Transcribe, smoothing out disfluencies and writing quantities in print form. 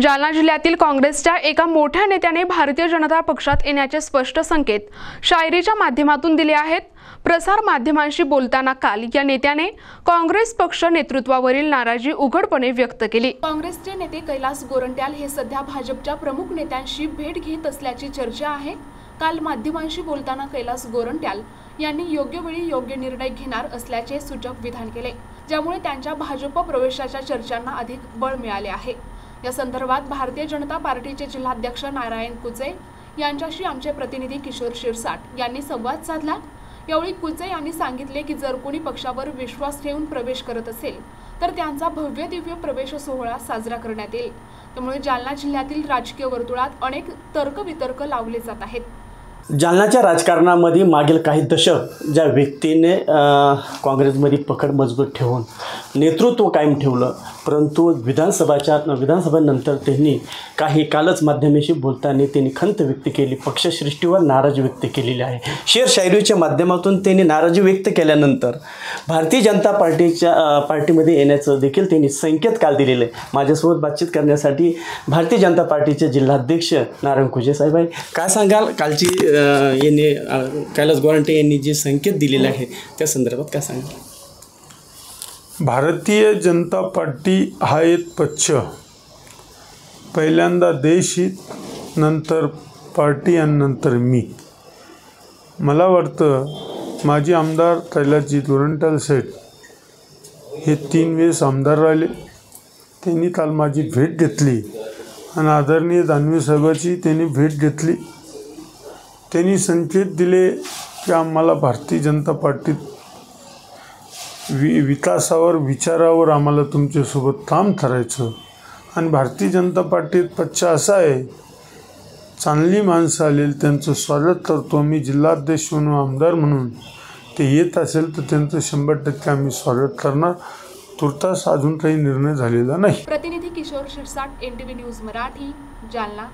जालना जिल्ह्यातील काँग्रेसच्या एका मोठ्या नेत्याने भारतीय जनता पक्षात येण्याचे स्पष्ट संकेत शायरीच्या माध्यमातून दिले आहेत। प्रसार माध्यमांशी बोलताना काल या नेत्याने काँग्रेस पक्ष नेतृत्वावरील नाराजी उघडपणे व्यक्त केली। काँग्रेसचे नेते कैलास गोरंट्याल हे सध्या भाजपच्या प्रमुख नेत्यांशी भेट घेत असल्याची चर्चा आहे। काल माध्यमांशी बोलताना कैलास गोरंट्याल यांनी योग्य वेळी योग्य निर्णय घेणार असल्याचे सूचक विधान केले, ज्यामुळे त्यांच्या भाजप प्रवेशाच्या चर्चांना अधिक बळ मिळाले आहे। या संदर्भात भारतीय जनता पार्टीचे जिल्हाध्यक्ष नारायण कुचे यांच्याशी आमचे प्रतिनिधी किशोर शिरसाट यांनी संवाद साधला। यावेळी कुचे यांनी सांगितले की जर कोणी पक्षावर विश्वास ठेवून प्रवेश करत असेल तर त्यांचा भव्य दिव्य प्रवेश सोहळा साजरा करण्यात येईल। त्यामुळे जालना जिल्ह्यातील राजकीय वर्तुळात अनेक तर्कवितर्क लावले जात आहेत। जालनाच्या राजकारणामध्ये मागील काही दशक ज्या व्यक्तीने काँग्रेसमध्ये पकड मजबूत ठेवून नेतृत्व कायम ठेवलं, परंतु विधानसभेनंतर त्यांनी काही कालच माध्यमांशी बोलताना त्यांनी खंत व्यक्त केली, पक्षश्रेष्ठीवर नाराजी व्यक्त केलेली आहे। शेर शायरीच्या माध्यमातून त्यांनी नाराजी व्यक्त केल्यानंतर भारतीय जनता पार्टीमध्ये येण्याचं देखील त्यांनी संकेत काल दिलेले आहे। माझ्यासोबत बातचीत करण्यासाठी भारतीय जनता पार्टीचे जिल्हाध्यक्ष नारायण कुचे साहेब आहे। काय सांगाल, कालची यांनी कैलास गोरंट्याल यांनी जे संकेत दिलेले आहे त्या संदर्भात काय सांगाल? भारतीय जनता पार्टी हा एक पक्ष, पहिल्यांदा देशहित, नंतर पार्टी आणि नंतर मी। मला वाटतं माजी आमदार कैलासजी गोरंट्याल साहेब हे 3 वेळेस आमदार राहिले। त्यांनी काल माझी भेट घेतली आणि आदरणीय दानवे साहेबांची त्यांनी भेट घेतली। त्यांनी संकेत दिले की आम्हाला भारतीय जनता पार्टीत विकासावर, विचारावर आम्हाला तुमच्यासोबत काम करायचं आणि भारतीय जनता पार्टीत पक्ष असा आहे, चांगली माणसं आलेली त्यांचं स्वागत करतो। मी जिल्हाध्यक्ष म्हणून, आमदार म्हणून ते येत असेल तर त्यांचं 100% आम्ही स्वागत करणार। तुर्तास अजून काही निर्णय झालेला नाही। प्रतिनिधी किशोर शिरसाट, NTV न्यूज मराठी, जालना।